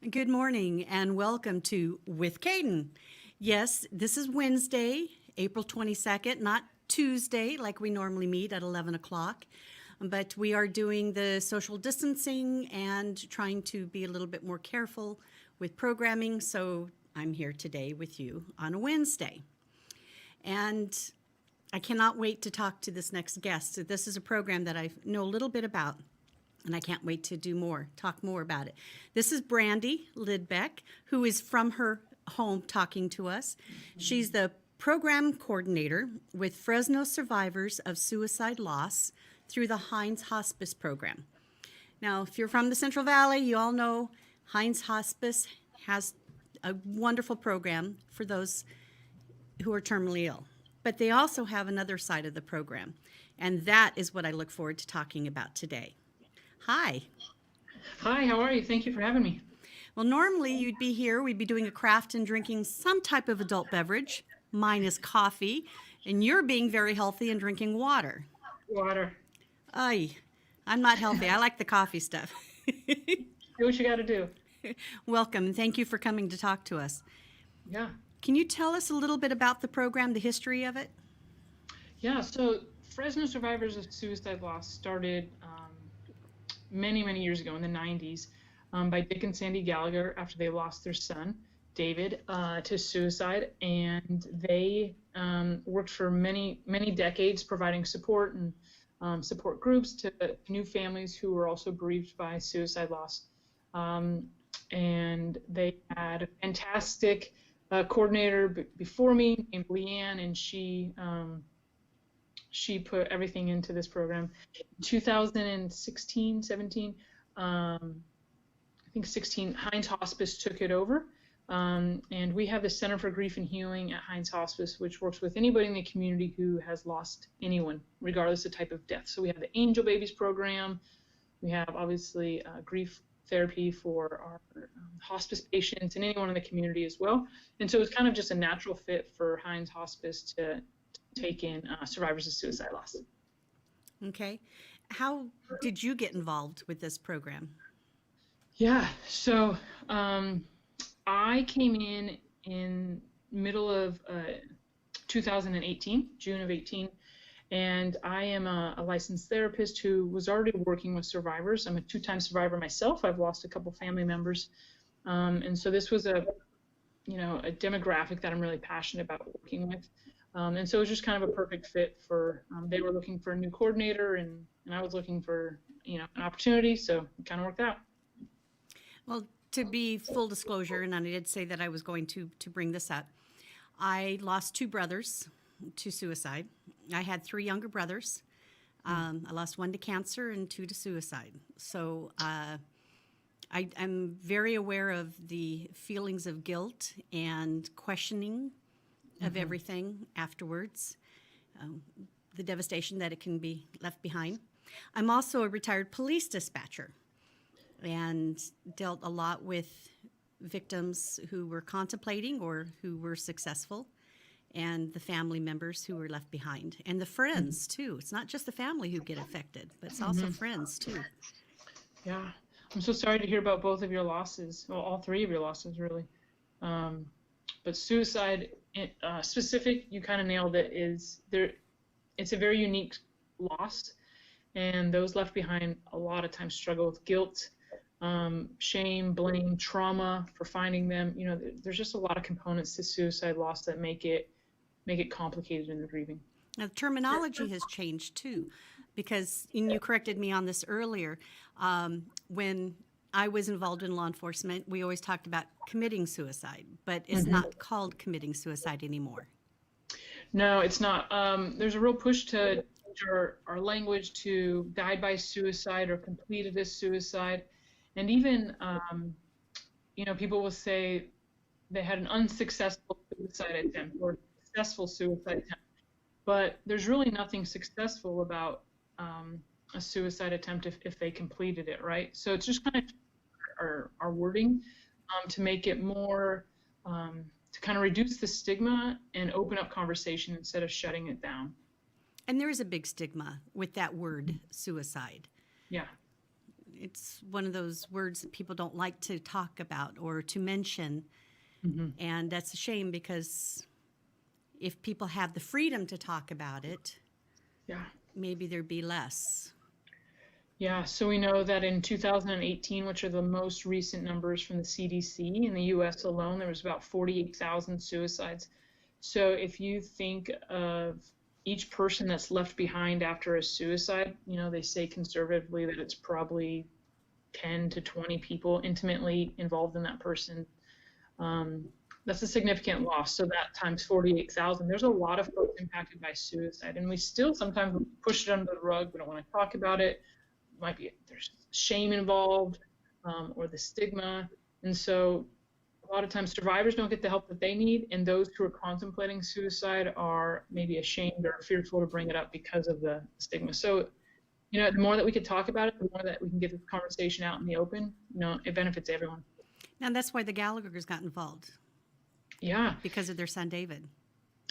Good morning and welcome to With Kaden. Yes, this is Wednesday, April 22nd, not Tuesday like we normally meet at 11 o'clock, but we are doing the social distancing and trying to be a little bit more careful with programming, so I'm here today with you on a Wednesday. And I cannot wait to talk to this next guest. So this is a program that I know a little bit about, and I can't wait to talk more about it. This is Brandy Lidbeck, who is from her home talking to us. She's the program coordinator with Fresno survivors of suicide loss through the Hines Hospice program. Now, if you're from the Central Valley, you all know Hines Hospice has a wonderful program for those who are terminally ill. But they also have another side of the program, and that is what I look forward to talking about today. Hi. Hi, how are you? Thank you for having me. Well, normally you'd be here, we'd be doing a craft and drinking some type of adult beverage. Mine is coffee, and you're being very healthy and drinking water. Water. Ay, I'm not healthy. I like the coffee stuff. Do what you got to do. Welcome, and thank you for coming to talk to us. Yeah. Can you tell us a little bit about the program, the history of it? Yeah, so Fresno Survivors of Suicide Loss started many, many years ago in the 90s by Dick and Sandy Gallagher after they lost their son, David, to suicide. And they worked for many, many decades providing support and support groups to new families who were also bereaved by suicide loss. And they had a fantastic coordinator before me named Leanne, and she put everything into this program. In 2016, 17, I think 16, Hines Hospice took it over. And we have the Center for Grief and Healing at Hines Hospice, which works with anybody in the community who has lost anyone, regardless of type of death. So we have the Angel Babies program. We have, obviously, grief therapy for our hospice patients and anyone in the community as well. And so it's kind of just a natural fit for Hines Hospice to take in survivors of suicide loss. Okay. How did you get involved with this program? Yeah, so I came in middle of 2018, June of 18, and I am a licensed therapist who was already working with survivors. I'm a two-time survivor myself. I've lost a couple family members, and so this was a demographic that I'm really passionate about working with. And so it was just kind of a perfect fit for, they were looking for a new coordinator and I was looking for, an opportunity. So it kind of worked out. Well, to be full disclosure, and I did say that I was going to bring this up, I lost two brothers to suicide. I had three younger brothers. I lost one to cancer and two to suicide. So I'm very aware of the feelings of guilt and questioning of everything afterwards, the devastation that it can be left behind. I'm also a retired police dispatcher and dealt a lot with victims who were contemplating or who were successful, and the family members who were left behind, and the friends too. It's not just the family who get affected, but it's also friends too. Yeah, I'm so sorry to hear about both of your losses. Well, all three of your losses, really. But suicide specific, you kind of nailed it. It's a very unique loss, and those left behind a lot of times struggle with guilt, shame, blame, trauma for finding them. There's just a lot of components to suicide loss that make it complicated in the grieving. Now, the terminology has changed too, because, and you corrected me on this earlier, when I was involved in law enforcement, we always talked about committing suicide, but it's not called committing suicide anymore. No, it's not. There's a real push to change our language to died by suicide or completed as suicide. And even, people will say they had an unsuccessful suicide attempt or successful suicide attempt. But there's really nothing successful about a suicide attempt if they completed it, right? So it's just kind of our wording to make it more, to kind of reduce the stigma and open up conversation instead of shutting it down. And there is a big stigma with that word, suicide. Yeah. it's one of those words that people don't like to talk about or to mention. And that's a shame, because if people have the freedom to talk about it, Yeah. maybe there'd be less. Yeah, so we know that in 2018, which are the most recent numbers from the CDC, in the US alone, there was about 48,000 suicides. So if you think of each person that's left behind after a suicide, they say conservatively that it's probably 10 to 20 people intimately involved in that person. That's a significant loss. So that times 48,000, there's a lot of folks impacted by suicide. And we still sometimes push it under the rug. We don't want to talk about it. There's shame involved, or the stigma. And so a lot of times survivors don't get the help that they need, and those who are contemplating suicide are maybe ashamed or fearful to bring it up because of the stigma. So, the more that we could talk about it, the more that we can get this conversation out in the open, it benefits everyone. And that's why the Gallaghers got involved. Yeah. Because of their son, David.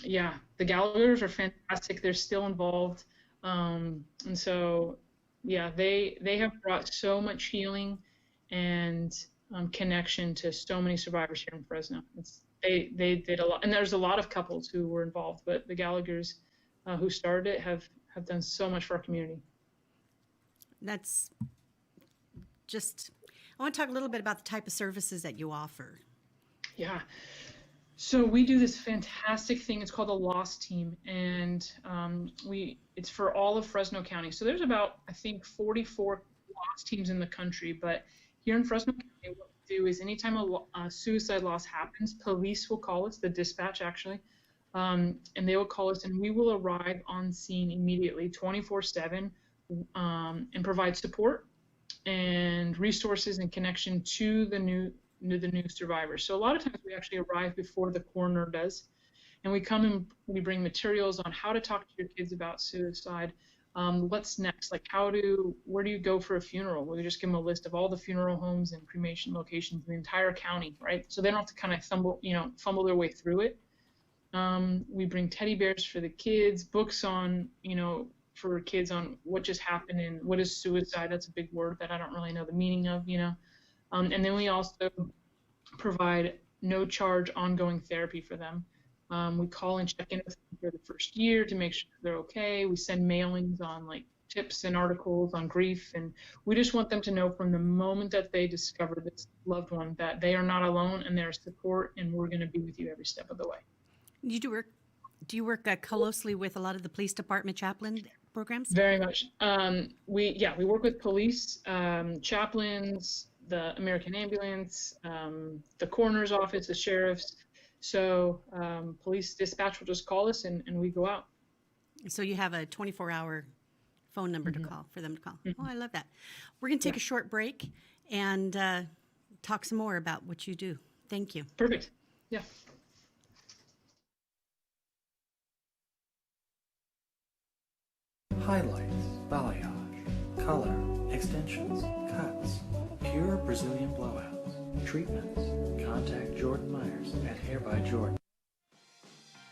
Yeah. The Gallaghers are fantastic. They're still involved. And so, yeah, they have brought so much healing and connection to so many survivors here in Fresno. They did a lot, and there's a lot of couples who were involved, but the Gallaghers who started it have done so much for our community. That's just, I want to talk a little bit about the type of services that you offer. Yeah. So we do this fantastic thing. It's called the Lost Team, and it's for all of Fresno County. So there's about, I think, 44 Lost Teams in the country, but here in Fresno County, what we do is anytime a suicide loss happens, police will call us, the dispatch actually, and they will call us, and we will arrive on scene immediately, 24/7, and provide support and resources and connection to the new survivors. So a lot of times we actually arrive before the coroner does, and we come and we bring materials on how to talk to your kids about suicide. What's next? Like where do you go for a funeral? We just give them a list of all the funeral homes and cremation locations in the entire county, right? So they don't have to kind of fumble their way through it. We bring teddy bears for the kids, books on, for kids on what just happened and what is suicide. That's a big word that I don't really know the meaning of, and then we also provide no charge ongoing therapy for them. We call and check in with them for the first year to make sure they're okay. We send mailings on like tips and articles on grief, and we just want them to know from the moment that they discover this loved one that they are not alone and there's support, and we're going to be with you every step of the way. Do you work closely with a lot of the police department chaplain programs? Very much. We work with police, chaplains, the American Ambulance, the coroner's office, the sheriffs. So police dispatch will just call us and we go out. So you have a 24-hour phone number to call for them to call. Oh, I love that. We're going to take a short break and talk some more about what you do. Thank you. Perfect. Yeah. Highlights, balayage, color, extensions, cuts, pure Brazilian blowouts, treatments. Contact Jordan Myers at Hair by Jordan.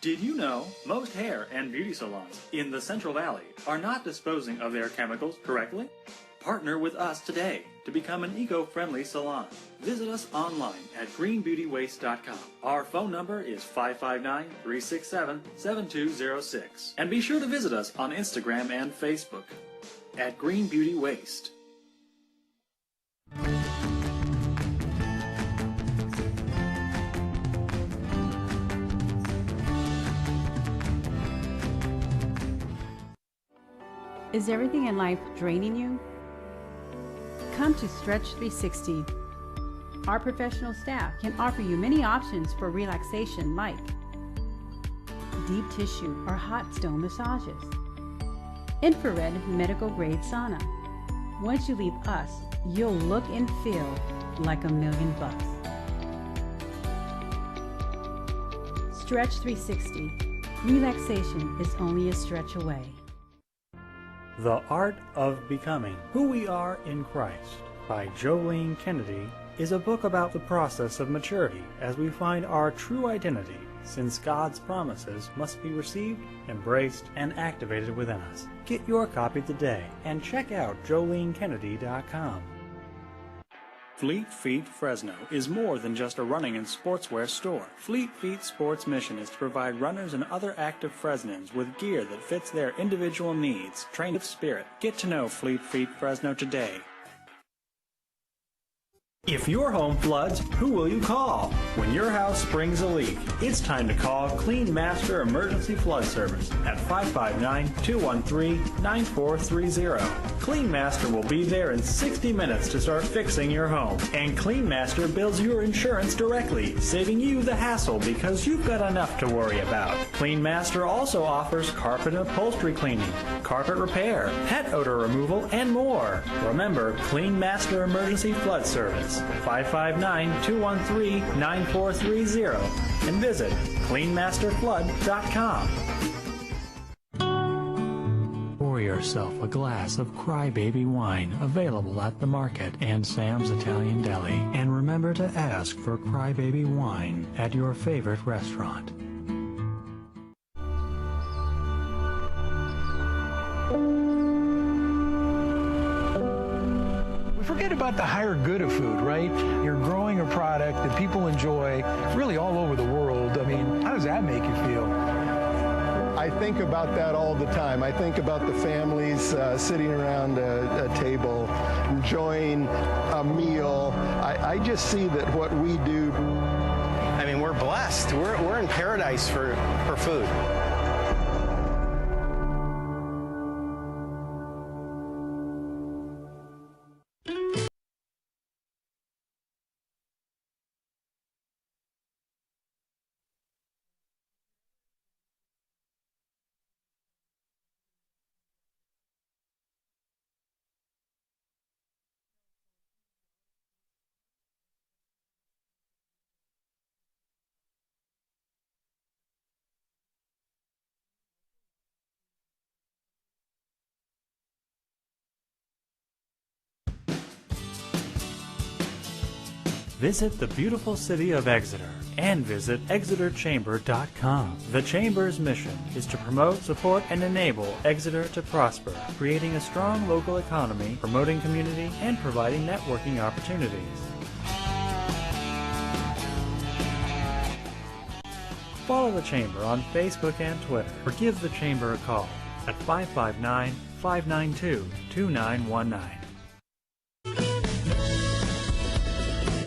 Did you know most hair and beauty salons in the Central Valley are not disposing of their chemicals correctly? Partner with us today to become an eco-friendly salon. Visit us online at greenbeautywaste.com. Our phone number is 559-367-7206. And be sure to visit us on Instagram and Facebook at Green Beauty Waste. Is everything in life draining you? Come to Stretch 360. Our professional staff can offer you many options for relaxation like deep tissue or hot stone massages, infrared medical grade sauna. Once you leave us, you'll look and feel like $1,000,000. Stretch 360. Relaxation is only a stretch away. The Art of Becoming Who We Are in Christ by Jolene Kennedy is a book about the process of maturity as we find our true identity, since God's promises must be received, embraced, and activated within us. Get your copy today and check out JoleneKennedy.com. Fleet Feet Fresno is more than just a running and sportswear store. Fleet Feet Sports' mission is to provide runners and other active Fresnans with gear that fits their individual needs. Train with spirit. Get to know Fleet Feet Fresno today. If your home floods, who will you call? When your house springs a leak, it's time to call CleanMaster Emergency Flood Service at 559-213-9430. CleanMaster will be there in 60 minutes to start fixing your home. And CleanMaster bills your insurance directly, saving you the hassle because you've got enough to worry about. CleanMaster also offers carpet and upholstery cleaning, carpet repair, pet odor removal, and more. Remember, CleanMaster Emergency Flood Service. 559-213-9430 and visit cleanmasterflood.com. Pour yourself a glass of Crybaby wine available at the market and Sam's Italian Deli. And remember to ask for Crybaby wine at your favorite restaurant. Forget about the higher good of food, right? You're growing a product that people enjoy really all over the world. I mean, how does that make you feel? I think about that all the time. I think about the families sitting around a table, enjoying a meal. I just see that what we do. I mean, we're blessed. We're in paradise for food. Visit the beautiful city of Exeter and visit ExeterChamber.com. The Chamber's mission is to promote, support, and enable Exeter to prosper, creating a strong local economy, promoting community, and providing networking opportunities. Follow the Chamber on Facebook and Twitter, or give the Chamber a call at 559-592-2919.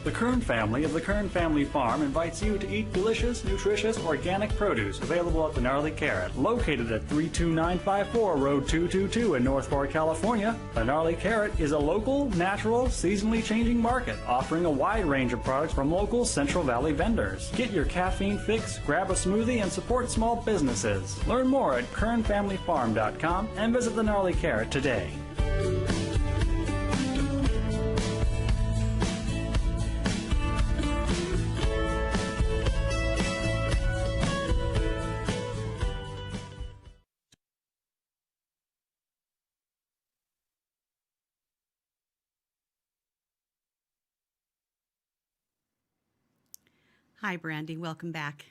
The Kern family of the Kern Family Farm invites you to eat delicious, nutritious, organic produce available at the Gnarly Carrot, located at 32954 Road 222 in North Fork, California. The Gnarly Carrot is a local, natural, seasonally changing market, offering a wide range of products from local Central Valley vendors. Get your caffeine fix, grab a smoothie, and support small businesses. Learn more at KernFamilyFarm.com and visit the Gnarly Carrot today. Hi, Brandy. Welcome back.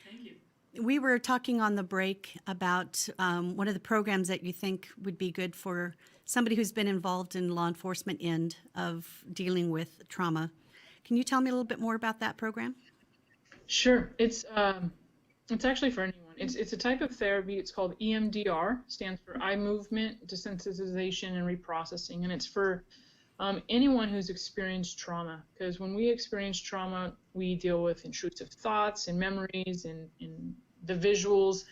Thank you. We were talking on the break about one of the programs that you think would be good for somebody who's been involved in law enforcement end of dealing with trauma. Can you tell me a little bit more about that program? Sure. It's actually for anyone. It's a type of therapy. It's called EMDR, stands for eye movement desensitization and reprocessing, and it's for anyone who's experienced trauma. Because when we experience trauma, we deal with intrusive thoughts and memories and the visuals.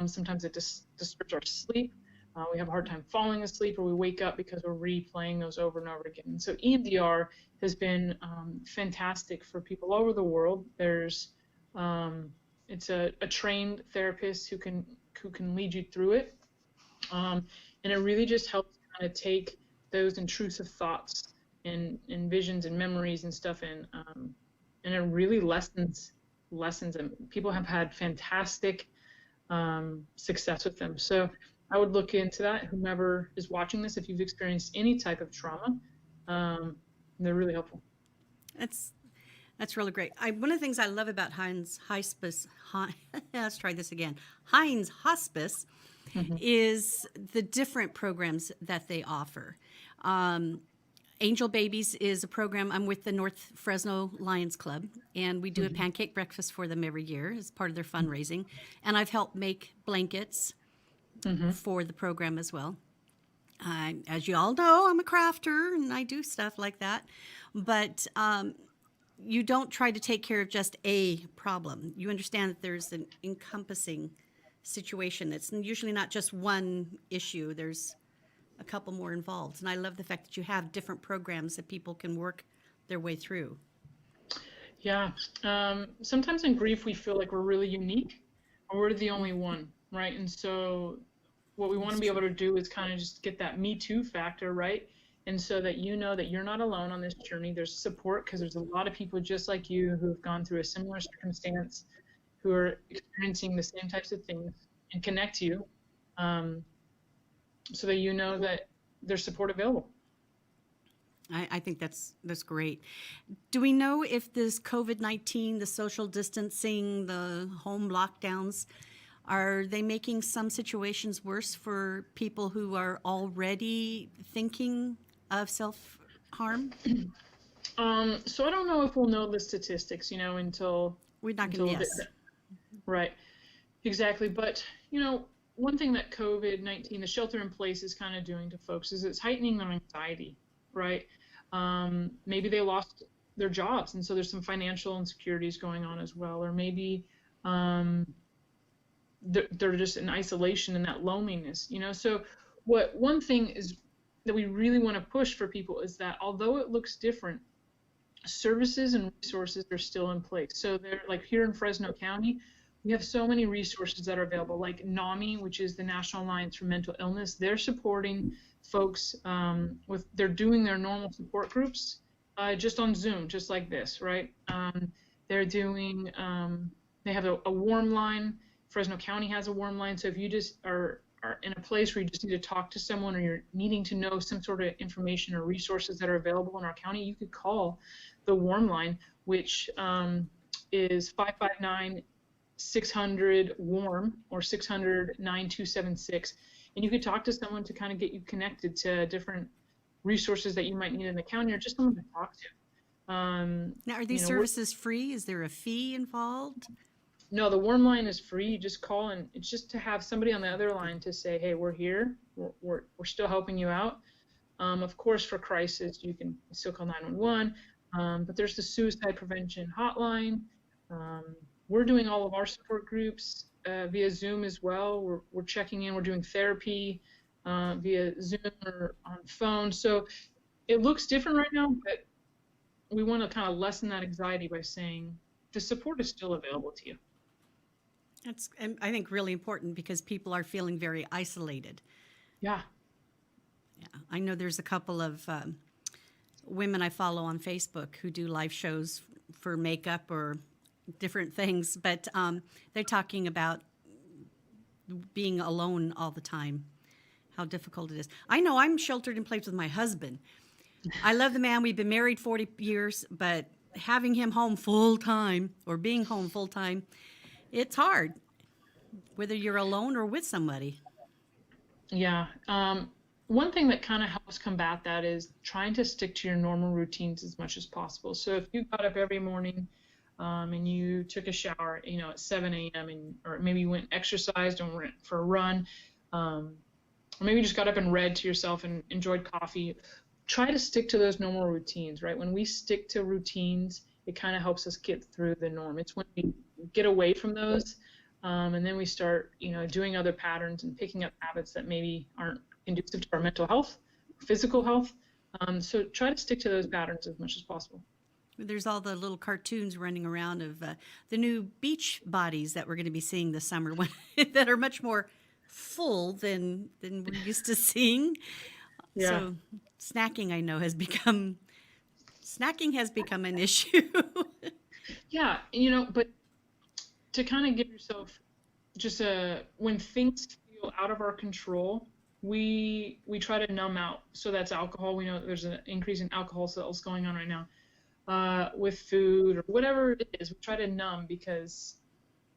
Sometimes it disturbs our sleep. We have a hard time falling asleep, or we wake up because we're replaying those over and over again. And so EMDR has been fantastic for people all over the world. There's it's a trained therapist who can lead you through it, and it really just helps kind of take those intrusive thoughts and visions and memories and stuff and it really lessens them. People have had fantastic success with them. So I would look into that. Whomever is watching this, if you've experienced any type of trauma, they're really helpful. That's really great. One of the things I love about Heinz Hospice, let's try this again. Heinz Hospice is the different programs that they offer. Angel Babies is a program. I'm with the North Fresno Lions Club, and we do a pancake breakfast for them every year as part of their fundraising. And I've helped make blankets for the program as well. As you all know, I'm a crafter and I do stuff like that. But you don't try to take care of just a problem. You understand that there's an encompassing situation. It's usually not just one issue. There's a couple more involved. And I love the fact that you have different programs that people can work their way through. Yeah. Sometimes in grief, we feel like we're really unique or we're the only one, right? And so what we want to be able to do is kind of just get that Me Too factor, right? And so that you know that you're not alone on this journey. There's support because there's a lot of people just like you who have gone through a similar circumstance, who are experiencing the same types of things, and connect you so that you know that there's support available. I think that's great. Do we know if this COVID-19, the social distancing, the home lockdowns, are they making some situations worse for people who are already thinking of self-harm? So I don't know if we'll know the statistics, until We're not going to guess. Right. Exactly. But, one thing that COVID-19, the shelter in place is kind of doing to folks is it's heightening their anxiety, right? Maybe they lost their jobs, and so there's some financial insecurities going on as well. Or maybe they're just in isolation and that loneliness, So one thing is that we really want to push for people is that although it looks different, services and resources are still in place. So they're like here in Fresno County, we have so many resources that are available, like NAMI, which is the National Alliance for Mental Illness. They're supporting folks they're doing their normal support groups just on Zoom, just like this, right? They're doing, they have a warm line. Fresno County has a warm line. So if you just are in a place where you just need to talk to someone or you're needing to know some sort of information or resources that are available in our county, you could call the warm line, which is 559-600-WARM or 600-9276. And you could talk to someone to kind of get you connected to different resources that you might need in the county or just someone to talk to. Now, are these services free? Is there a fee involved? No, the warm line is free. You just call, and it's just to have somebody on the other line to say, hey, we're here. We're still helping you out. Of course, for crisis, you can still call 911. But there's the suicide prevention hotline. We're doing all of our support groups via Zoom as well. We're checking in. We're doing therapy via Zoom or on phone. So it looks different right now, but we want to kind of lessen that anxiety by saying the support is still available to you. That's, I think, really important because people are feeling very isolated. Yeah. Yeah, I know there's a couple of women I follow on Facebook who do live shows for makeup or different things, but they're talking about being alone all the time, how difficult it is. I know I'm sheltered in place with my husband. I love the man. We've been married 40 years, but having him home full time or being home full time, it's hard, whether you're alone or with somebody. Yeah. One thing that kind of helps combat that is trying to stick to your normal routines as much as possible. So if you got up every morning and you took a shower, at 7 a.m. or maybe you went and exercised and went for a run, or maybe you just got up and read to yourself and enjoyed coffee, try to stick to those normal routines, right? When we stick to routines, it kind of helps us get through the norm. It's when we get away from those and then we start, doing other patterns and picking up habits that maybe aren't conducive to our mental health, physical health. So try to stick to those patterns as much as possible. There's all the little cartoons running around of the new beach bodies that we're going to be seeing this summer that are much more full than we're used to seeing. Yeah. So snacking, I know, has become an issue. Yeah, but to kind of give yourself just when things feel out of our control, we try to numb out. So that's alcohol. We know that there's an increase in alcohol sales going on right now. With food or whatever it is, we try to numb because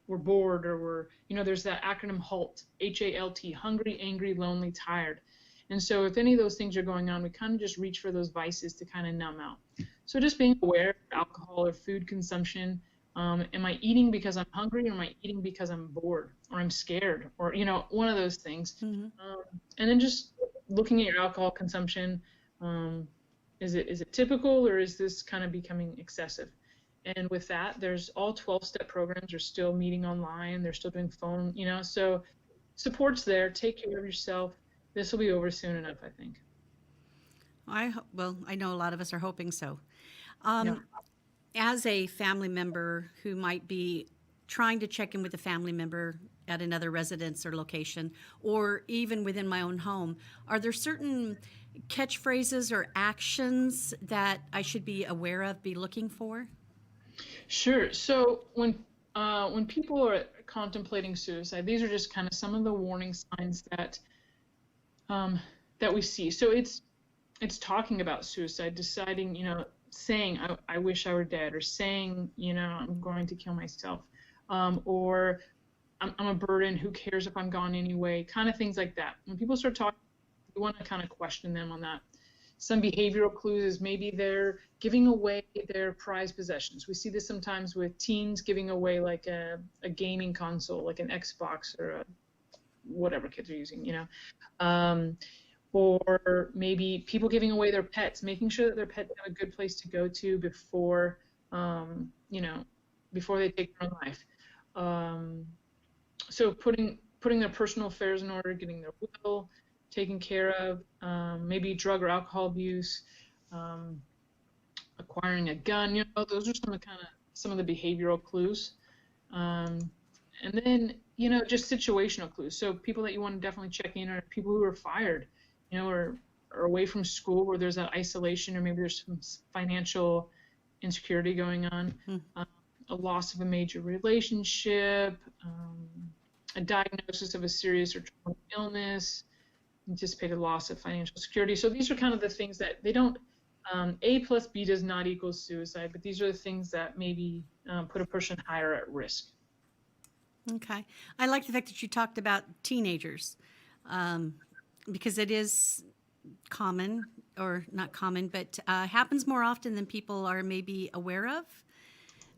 we're bored or there's that acronym HALT, H-A-L-T, hungry, angry, lonely, tired. And so if any of those things are going on, we kind of just reach for those vices to kind of numb out. So just being aware of alcohol or food consumption. Am I eating because I'm hungry, or am I eating because I'm bored, or I'm scared, or, you know, one of those things. Mm-hmm. And then just looking at your alcohol consumption. Is it typical, or is this kind of becoming excessive? And with that, there's all 12-step programs are still meeting online. They're still doing phone, you know, so support's there. Take care of yourself. This will be over soon enough, I think. Well, I know a lot of us are hoping so. Yeah. As a family member who might be trying to check in with a family member at another residence or location, or even within my own home, are there certain catchphrases or actions that I should be aware of, be looking for? Sure. So when people are contemplating suicide, these are just kind of some of the warning signs that that we see. So it's talking about suicide, deciding, you know, saying I wish I were dead, or saying, you know, I'm going to kill myself, or I'm a burden. Who cares if I'm gone anyway? Kind of things like that. When people start talking, we want to kind of question them on that. Some behavioral clues is maybe they're giving away their prized possessions. We see this sometimes with teens giving away like a gaming console, like an Xbox or whatever kids are using, you know. Or maybe people giving away their pets, making sure that their pets have a good place to go to before, you know, before they take their own life. So putting their personal affairs in order, getting their will taken care of, maybe drug or alcohol abuse, acquiring a gun. You know, those are some of the behavioral clues. And then, you know, just situational clues. So people that you want to definitely check in are people who are fired, you know, or away from school where there's that isolation, or maybe there's some financial insecurity going on, a loss of a major relationship, a diagnosis of a serious or terminal illness, anticipated loss of financial security. So these are kind of the things that they don't, A plus B does not equal suicide, but these are the things that maybe put a person higher at risk. Okay. I like the fact that you talked about teenagers, because it is common, or not common, but happens more often than people are maybe aware of.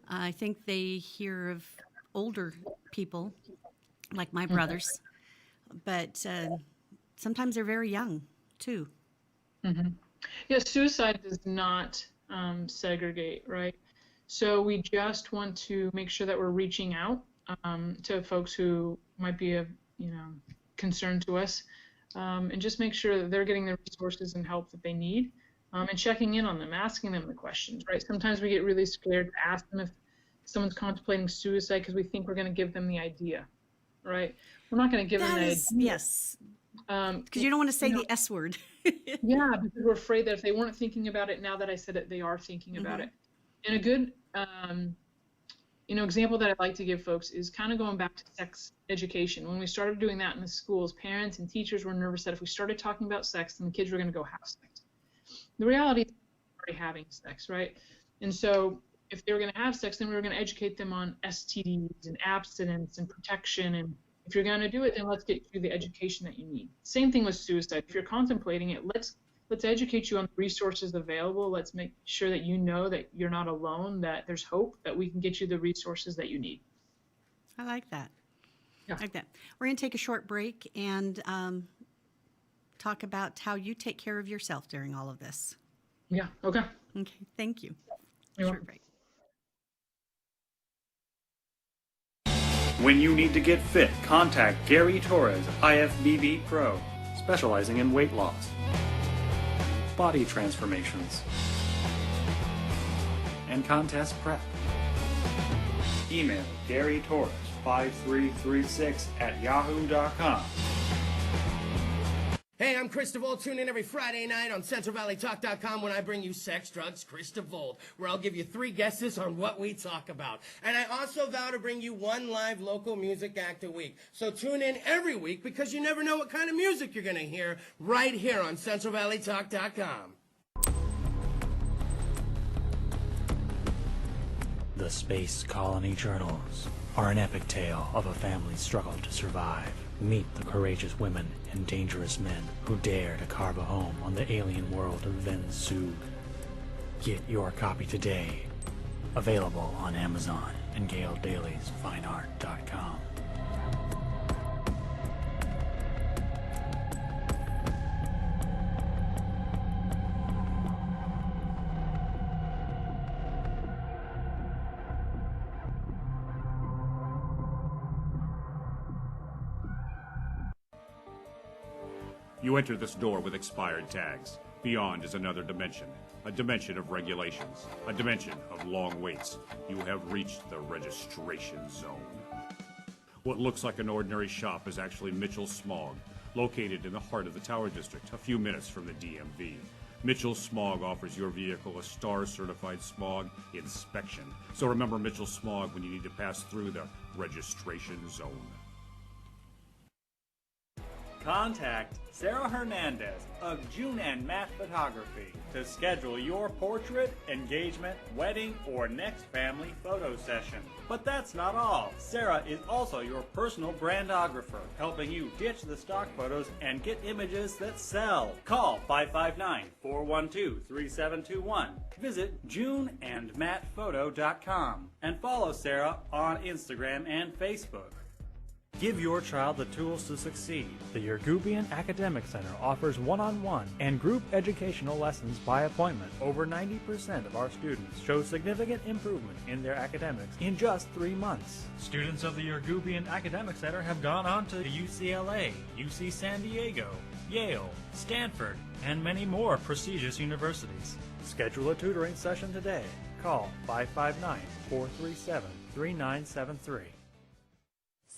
I think they hear of older people, like my brothers, but sometimes they're very young, too. Mm-hmm. Yeah, suicide does not segregate, right? So we just want to make sure that we're reaching out to folks who might be of, you know, concern to us, and just make sure that they're getting the resources and help that they need, and checking in on them, asking them the questions, right? Sometimes we get really scared to ask them if someone's contemplating suicide because we think we're going to give them the idea, right? We're not going to give them the idea. Yes. Because you don't want to say the S word. Yeah, because we're afraid that if they weren't thinking about it, now that I said it, they are thinking about it. And a good, you know, example that I'd like to give folks is kind of going back to sex education. When we started doing that in the schools, parents and teachers were nervous that if we started talking about sex, then the kids were going to go have sex. The reality is they're already having sex, right? And so if they were going to have sex, then we were going to educate them on STDs and abstinence and protection. And if you're going to do it, then let's get you the education that you need. Same thing with suicide. If you're contemplating it, let's educate you on the resources available. Let's make sure that you know that you're not alone, that there's hope, that we can get you the resources that you need. I like that. Yeah. I like that. We're going to take a short break and talk about how you take care of yourself during all of this. Yeah, okay. Okay, thank you. You're Short welcome. break. When you need to get fit, contact Gary Torres, IFBB Pro, specializing in weight loss, body transformations, and contest prep. Email GaryTorres5336@yahoo.com. Hey, I'm Chris DeVold. Tune in every Friday night on CentralValleyTalk.com when I bring you Sex, Drugs, Chris DeVold, where I'll give you 3 guesses on what we talk about. And I also vow to bring you 1 live local music act a week. So tune in every week because you never know what kind of music you're going to hear right here on CentralValleyTalk.com. The Space Colony Journals are an epic tale of a family's struggle to survive. Meet the courageous women and dangerous men who dare to carve a home on the alien world of Vensug. Get your copy today. Available on Amazon and GailDailiesFineArt.com. You enter this door with expired tags. Beyond is another dimension, a dimension of regulations, a dimension of long waits. You have reached the registration zone. What looks like an ordinary shop is actually Mitchell Smog, located in the heart of the Tower District, a few minutes from the DMV. Mitchell Smog offers your vehicle a STAR-certified smog inspection. So remember Mitchell Smog when you need to pass through the registration zone. Contact Sarah Hernandez of June and Matt Photography to schedule your portrait, engagement, wedding, or next family photo session. But that's not all. Sarah is also your personal brandographer, helping you ditch the stock photos and get images that sell. Call 559-412-3721. Visit JuneandMattPhoto.com and follow Sarah on Instagram and Facebook. Give your child the tools to succeed. The Yergubian Academic Center offers one-on-one and group educational lessons by appointment. Over 90% of our students show significant improvement in their academics in just 3 months. Students of the Yergubian Academic Center have gone on to UCLA, UC San Diego, Yale, Stanford, and many more prestigious universities. Schedule a tutoring session today. Call 559-437-3973.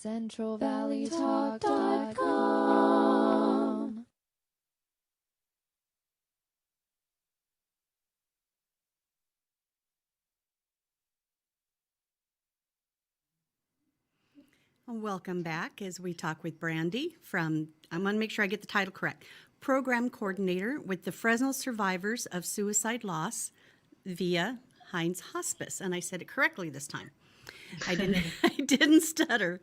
CentralValleyTalk.com. Welcome back as we talk with Brandy from, I want to make sure I get the title correct, Program Coordinator with the Fresno Survivors of Suicide Loss via Heinz Hospice. And I said it correctly this time. I didn't stutter.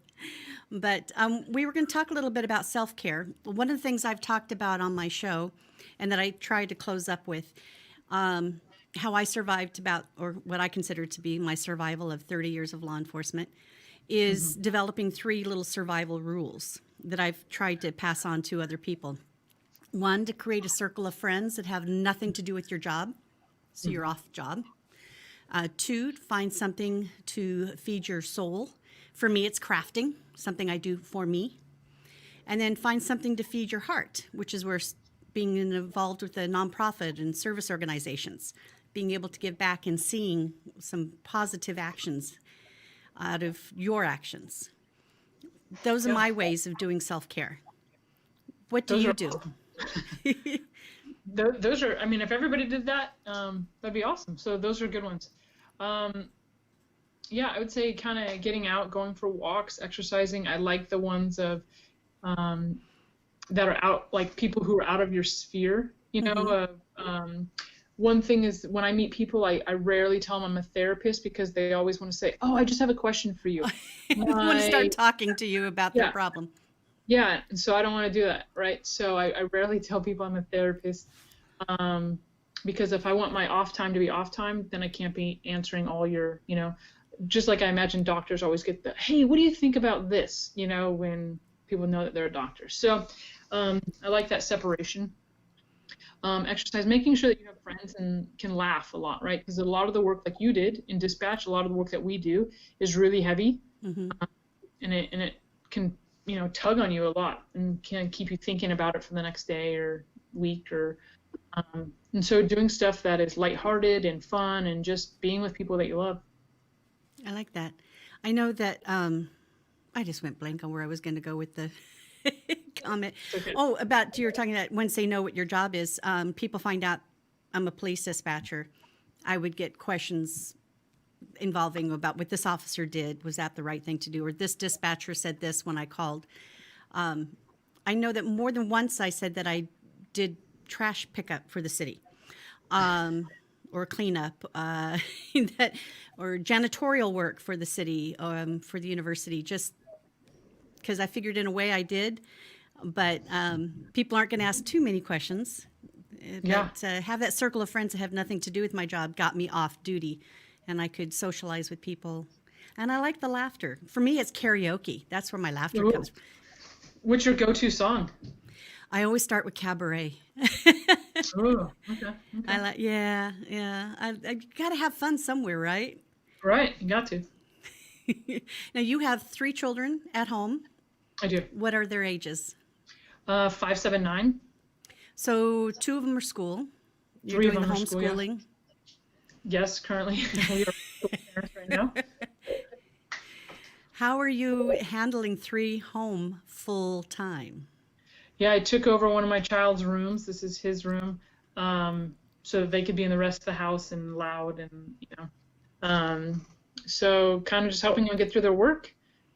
But we were going to talk a little bit about self-care. One of the things I've talked about on my show and that I tried to close up with, how I survived or what I consider to be my survival of 30 years of law enforcement, is developing 3 little survival rules that I've tried to pass on to other people. 1, to create a circle of friends that have nothing to do with your job, so you're off job. 2, find something to feed your soul. For me, it's crafting, something I do for me. And then find something to feed your heart, which is where being involved with a nonprofit and service organizations, being able to give back and seeing some positive actions out of your actions. Those are my ways of doing self-care. What do you do? Those are, I mean, if everybody did that, that'd be awesome. So those are good ones. Yeah, I would say kind of getting out, going for walks, exercising. I like the ones of that are out, like people who are out of your sphere, you know. One thing is when I meet people, I rarely tell them I'm a therapist because they always want to say, oh, I just have a question for you. I want to start talking to you about their problem. Yeah, and so I don't want to do that, right? So I rarely tell people I'm a therapist because if I want my off time to be off time, then I can't be answering all your, you know, just like I imagine doctors always get the, hey, what do you think about this, you know, when people know that they're a doctor. So I like that separation. Exercise, making sure that you have friends and can laugh a lot, right? Because a lot of the work like you did in dispatch, a lot of the work that we do is really heavy, and it can, you know, tug on you a lot and can keep you thinking about it for the next day or week or and so doing stuff that is lighthearted and fun and just being with people that you love. I like that. I know that I just went blank on where I was going to go with the comment. Okay. Oh, about you were talking about once they know what your job is, people find out I'm a police dispatcher. I would get questions involving about what this officer did. Was that the right thing to do? Or this dispatcher said this when I called. I know that more than once I said that I did trash pickup for the city, or cleanup, or janitorial work for the city, for the university. Just because I figured in a way I did, but people aren't going to ask too many questions. Yeah. But have that circle of friends that have nothing to do with my job got me off duty, and I could socialize with people. And I like the laughter. For me, it's karaoke. That's where my laughter comes from. What's your go-to song? I always start with cabaret. Oh, okay. I like, yeah. I got to have fun somewhere, right? Right, you got to. Now, you have 3 children at home. I do. What are their ages? 5, 7, 9. So 2 of them are school. You're 3 of doing them the are school, yeah. homeschooling. Yes, currently we are parents right now. How are you handling 3 home full time? Yeah, I took over one of my child's rooms. This is his room, so that they could be in the rest of the house and loud and, you know. So kind of just helping them get through their work.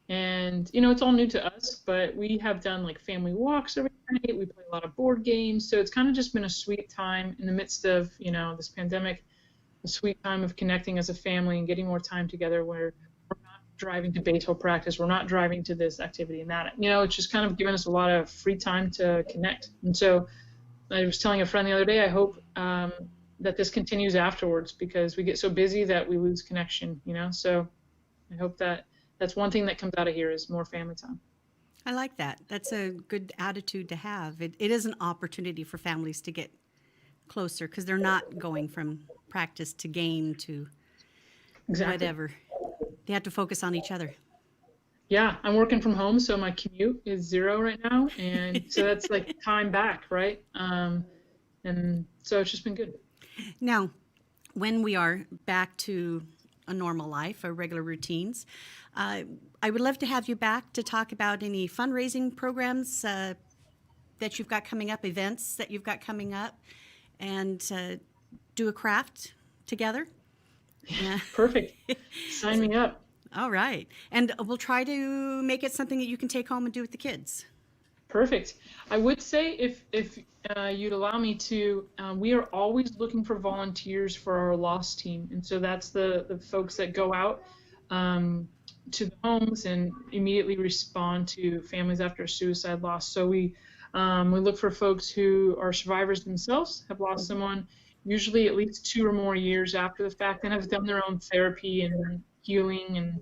And, you know, it's all new to us, but we have done like family walks every night. We play a lot of board games. So it's kind of just been a sweet time in the midst of, you know, this pandemic, a sweet time of connecting as a family and getting more time together where we're not driving to baseball practice. We're not driving to this activity and that. You know, it's just kind of given us a lot of free time to connect. And so I was telling a friend the other day, I hope that this continues afterwards because we get so busy that we lose connection, you know. So I hope that that's one thing that comes out of here is more family time. I like that. That's a good attitude to have. It is an opportunity for families to get closer because they're not going from practice to game to whatever. They have to focus on each other. Yeah, I'm working from home, so my commute is 0 right now, and so that's like time back, right? And so it's just been good. Now, when we are back to a normal life, our regular routines, I would love to have you back to talk about any fundraising programs that you've got coming up, events that you've got coming up, and do a craft together. Yeah. Perfect. Sign me up. All right. And we'll try to make it something that you can take home and do with the kids. Perfect. I would say if you'd allow me to, we are always looking for volunteers for our loss team. And so that's the folks that go out to the homes and immediately respond to families after a suicide loss. So we look for folks who are survivors themselves, have lost someone, usually at least 2 or more years after the fact, and have done their own therapy and healing. And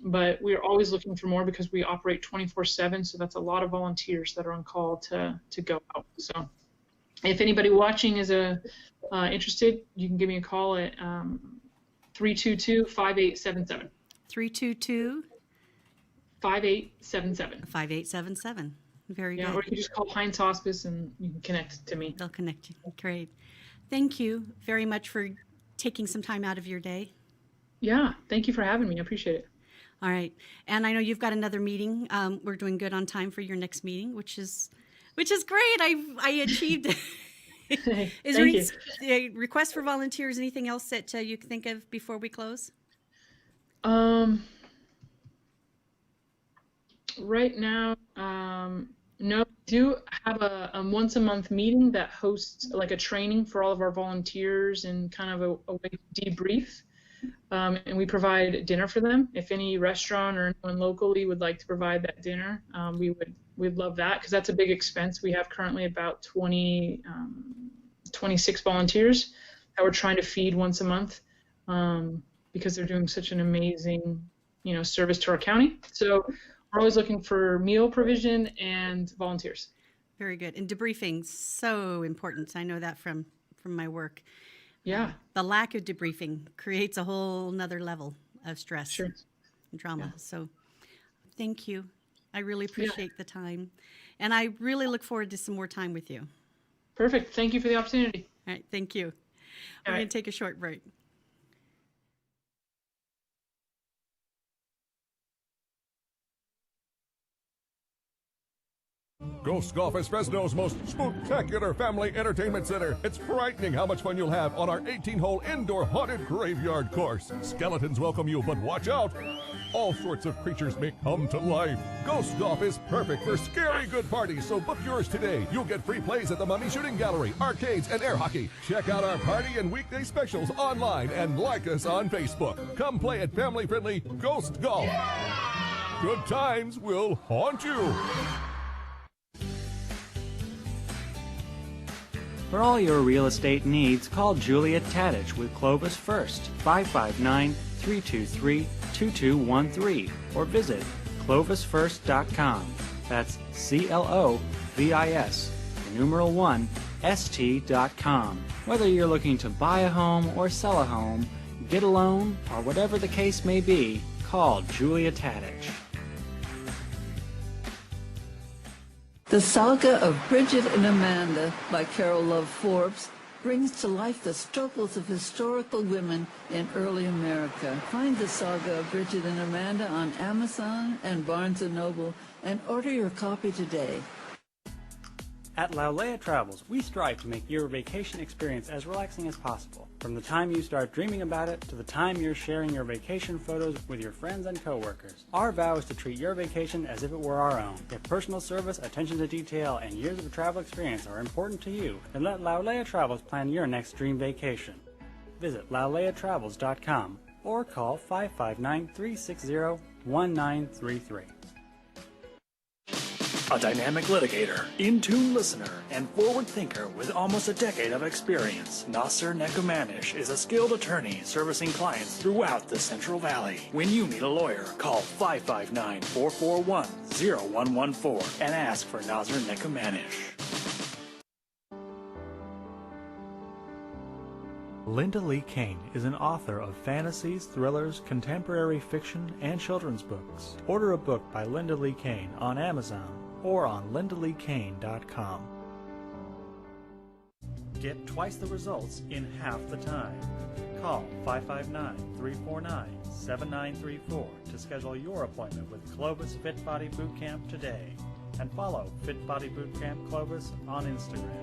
but we're always looking for more because we operate 24/7. So that's a lot of volunteers that are on call to go out. So if anybody watching is interested, you can give me a call at 322-5877. 322 5877. 5877. Very Yeah, good. or you can just call Heinz Hospice and you can connect to me. They'll connect you. Great. Thank you very much for taking some time out of your day. Yeah, thank you for having me. I appreciate it. All right. And I know you've got another meeting. We're doing good on time for your next meeting, which is great. I achieved it. Is there any request for volunteers, anything else that you can think of before we close? Right now, no, we do have a once a month meeting that hosts like a training for all of our volunteers and kind of a way to debrief. And we provide dinner for them. If any restaurant or anyone locally would like to provide that dinner, we'd love that because that's a big expense. We have currently about 26 volunteers that we're trying to feed once a month because they're doing such an amazing, service to our county. So we're always looking for meal provision and volunteers. Very good. And debriefing, so important. I know that from my work. Yeah. The lack of debriefing creates a whole nother level of stress Sure. and drama. Yeah. So thank you. I really appreciate the time. And I really look forward to some more time with you. Perfect. Thank you for the opportunity. All right. Thank you. We're going to take a short break. Ghost Golf is Fresno's most spectacular family entertainment center. It's frightening how much fun you'll have on our 18-hole indoor haunted graveyard course. Skeletons welcome you, but watch out. All sorts of creatures may come to life. Ghost Golf is perfect for scary good parties, so book yours today. You'll get free plays at the Mummy Shooting Gallery, arcades, and air hockey. Check out our party and weekday specials online and like us on Facebook. Come play at family-friendly Ghost Golf. Good times will haunt you. For all your real estate needs, call Julia Tadich with Clovis First, 559-323-2213, or visit clovisfirst.com. That's CLOVIS, numeral 1, ST.com. Whether you're looking to buy a home or sell a home, get a loan, or whatever the case may be, call Julia Tadich. The Saga of Bridget and Amanda by Carol Love Forbes brings to life the struggles of historical women in early America. Find the Saga of Bridget and Amanda on Amazon and Barnes & Noble and order your copy today. At Laulea Travels, we strive to make your vacation experience as relaxing as possible. From the time you start dreaming about it to the time you're sharing your vacation photos with your friends and coworkers. Our vow is to treat your vacation as if it were our own. If personal service, attention to detail, and years of travel experience are important to you, then let Laulea Travels plan your next dream vacation. Visit lauleatravels.com or call 559-360-1933. A dynamic litigator, in-tune listener, and forward thinker with almost a decade of experience, Nasser Nekumanish is a skilled attorney servicing clients throughout the Central Valley. When you need a lawyer, call 559-441-0114 and ask for Nasser Nekumanish. Linda Lee Kane is an author of fantasies, thrillers, contemporary fiction, and children's books. Order a book by Linda Lee Kane on Amazon or on lindaleekane.com. Get twice the results in half the time. Call 559-349-7934 to schedule your appointment with Clovis Fit Body Bootcamp today. And follow Fit Body Bootcamp Clovis on Instagram.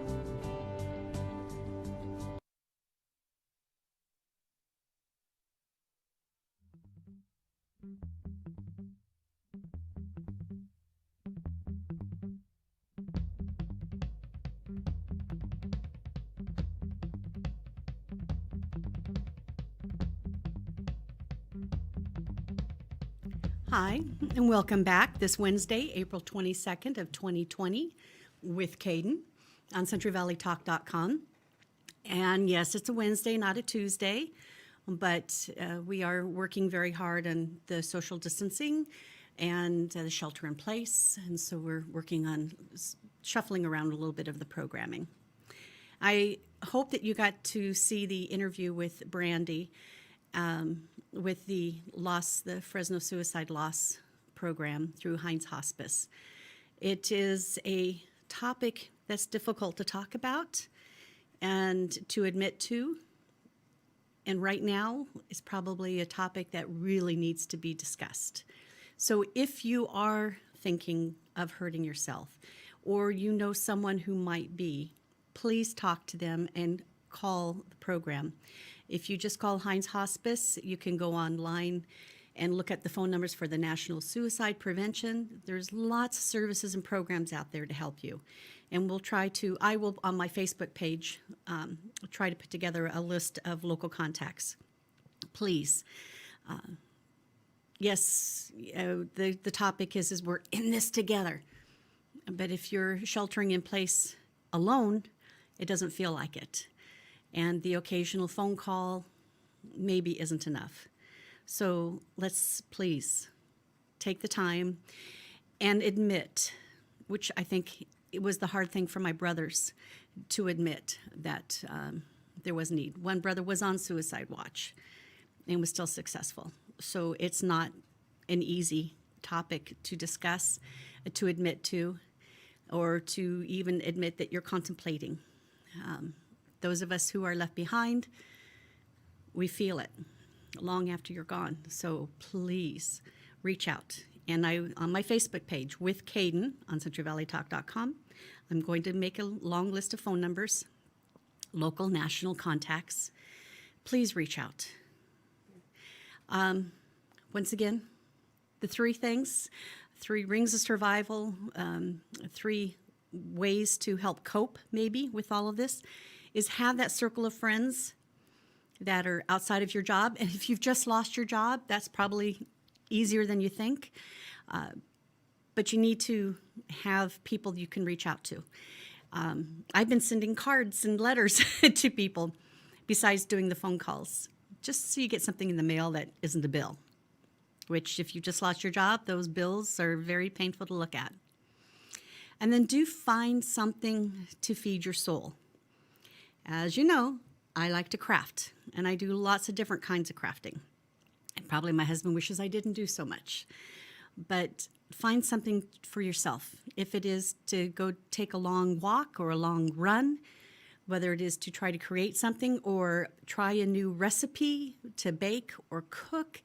Hi, and welcome back this Wednesday, April 22nd of 2020 with Kaden on CentralValleyTalk.com. And yes, it's a Wednesday, not a Tuesday, but we are working very hard on the social distancing and the shelter in place. And so we're working on shuffling around a little bit of the programming. I hope that you got to see the interview with Brandy with the Fresno suicide loss program through Heinz Hospice. It is a topic that's difficult to talk about and to admit to, and right now is probably a topic that really needs to be discussed. So if you are thinking of hurting yourself, or you know someone who might be, please talk to them and call the program. If you just call Heinz Hospice, you can go online and look at the phone numbers for the National Suicide Prevention. There's lots of services and programs out there to help you. And I will, on my Facebook page, try to put together a list of local contacts. Please. Yes, the topic is we're in this together. But if you're sheltering in place alone, it doesn't feel like it. And the occasional phone call maybe isn't enough. So let's please take the time and admit, which I think it was the hard thing for my brothers to admit, that there was need. One brother was on suicide watch and was still successful. So it's not an easy topic to discuss, to admit to, or to even admit that you're contemplating. Those of us who are left behind, we feel it long after you're gone. So please reach out. And on my Facebook page with Kaden on CentralValleyTalk.com, I'm going to make a long list of phone numbers, local, national contacts. Please reach out. Once again, the three things, 3 rings of survival, 3 ways to help cope maybe with all of this, is have that circle of friends that are outside of your job. And if you've just lost your job, that's probably easier than you think. But you need to have people you can reach out to. I've been sending cards and letters to people besides doing the phone calls, just so you get something in the mail that isn't a bill, which if you just lost your job, those bills are very painful to look at. And then do find something to feed your soul. As you know, I like to craft, and I do lots of different kinds of crafting. And probably my husband wishes I didn't do so much. But find something for yourself. If it is to go take a long walk or a long run, whether it is to try to create something or try a new recipe to bake or cook,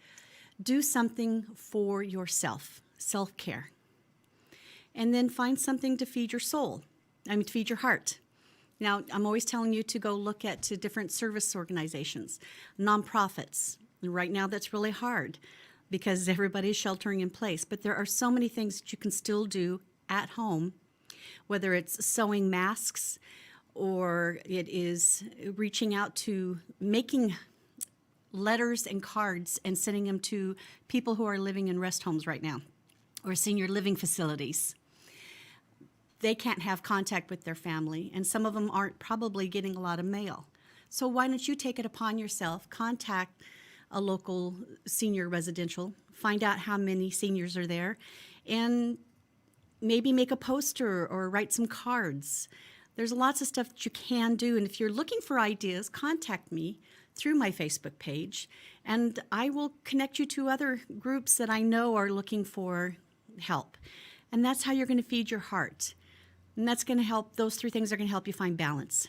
do something for yourself, self-care. And then find something to feed your soul, to feed your heart. Now, I'm always telling you to go look at different service organizations, nonprofits. And right now, that's really hard because everybody's sheltering in place. But there are so many things that you can still do at home, whether it's sewing masks or it is reaching out to making letters and cards and sending them to people who are living in rest homes right now or senior living facilities. They can't have contact with their family, and some of them aren't probably getting a lot of mail. So why don't you take it upon yourself, contact a local senior residential, find out how many seniors are there, and maybe make a poster or write some cards. There's lots of stuff that you can do, and if you're looking for ideas, contact me through my Facebook page, and I will connect you to other groups that I know are looking for help. And that's how you're going to feed your heart. And that's going to help, those three things are going to help you find balance.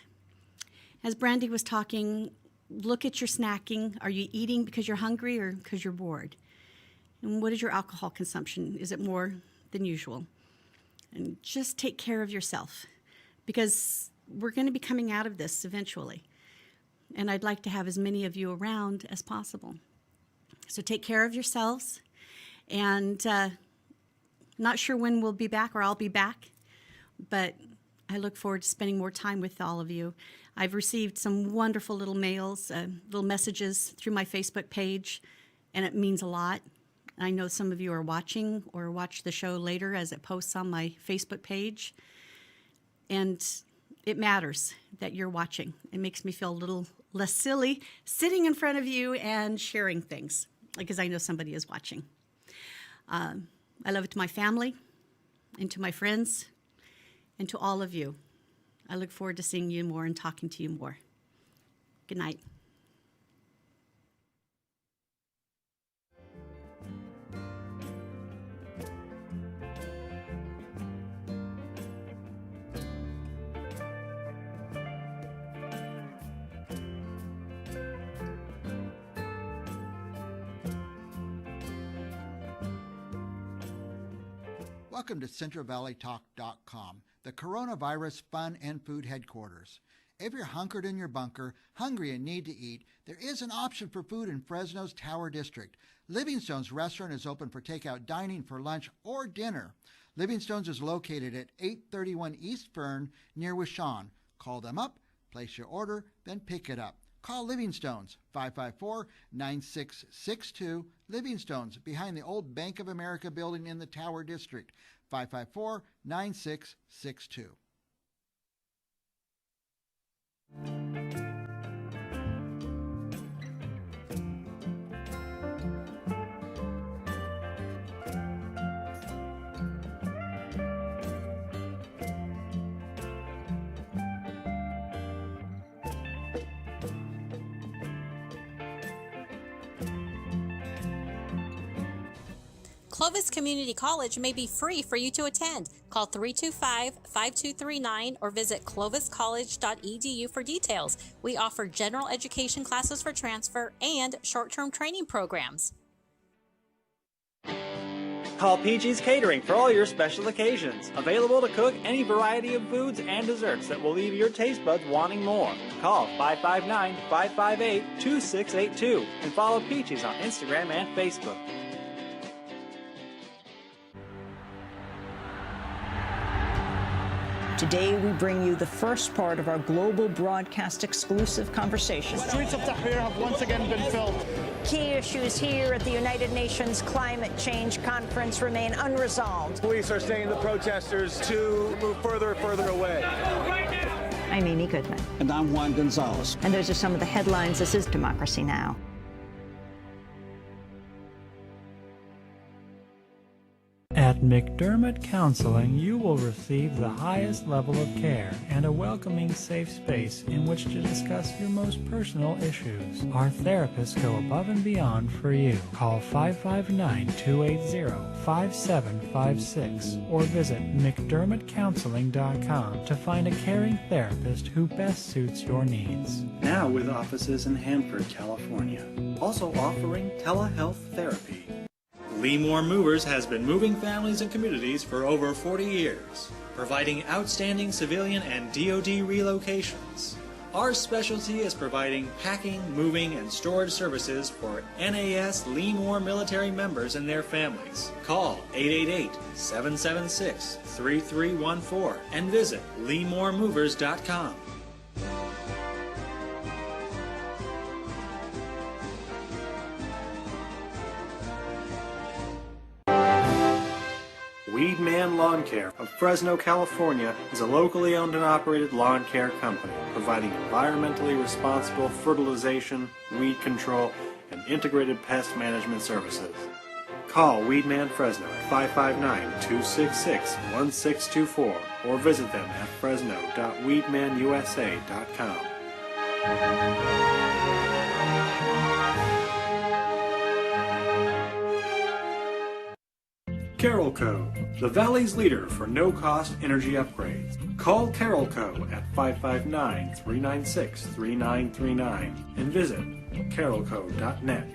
As Brandy was talking, look at your snacking. Are you eating because you're hungry or because you're bored? And what is your alcohol consumption? Is it more than usual? And just take care of yourself because we're going to be coming out of this eventually. And I'd like to have as many of you around as possible. So take care of yourselves. And not sure when we'll be back or I'll be back, but I look forward to spending more time with all of you. I've received some wonderful little mails, little messages through my Facebook page, and it means a lot. I know some of you are watching or watch the show later as it posts on my Facebook page. And it matters that you're watching. It makes me feel a little less silly sitting in front of you and sharing things because I know somebody is watching. I love it to my family and to my friends and to all of you. I look forward to seeing you more and talking to you more. Good night. Welcome to CentralValleyTalk.com, the coronavirus fun and food headquarters. If you're hunkered in your bunker, hungry and need to eat, there is an option for food in Fresno's Tower District. Livingstone's restaurant is open for takeout dining for lunch or dinner. Livingstone's is located at 831 East Fern near Wishon. Call them up, place your order, then pick it up. Call Livingstone's, 554-9662. Livingstone's, behind the old Bank of America building in the Tower District, 554-9662. Clovis Community College may be free for you to attend. Call 325-5239 or visit cloviscollege.edu for details. We offer general education classes for transfer and short-term training programs. Call PG's Catering for all your special occasions. Available to cook any variety of foods and desserts that will leave your taste buds wanting more. Call 559-558-2682 and follow Peaches on Instagram and Facebook. Today, we bring you the first part of our global broadcast exclusive conversation. The streets of Tahrir have once again been filled. Key issues here at the United Nations Climate Change Conference remain unresolved. Police are saying the protesters to move further and further away. I'm Amy Goodman. And I'm Juan Gonzalez. And those are some of the headlines. This is Democracy Now! At McDermott Counseling, you will receive the highest level of care and a welcoming, safe space in which to discuss your most personal issues. Our therapists go above and beyond for you. Call 559-280-5756 or visit McDermottCounseling.com to find a caring therapist who best suits your needs. Now with offices in Hanford, California. Also offering telehealth therapy. Leemore Movers has been moving families and communities for over 40 years, providing outstanding civilian and DoD relocations. Our specialty is providing packing, moving, and storage services for NAS Leemore military members and their families. Call 888-776-3314 and visit LeemoreMovers.com. Weedman Lawn Care of Fresno, California is a locally owned and operated lawn care company providing environmentally responsible fertilization, weed control, and integrated pest management services. Call Weedman Fresno at 559-266-1624 or visit them at fresno.weedmanusa.com. CARROLLCO, the Valley's leader for no-cost energy upgrades. Call CARROLLCO at 559-396-3939 and visit carrollco.net.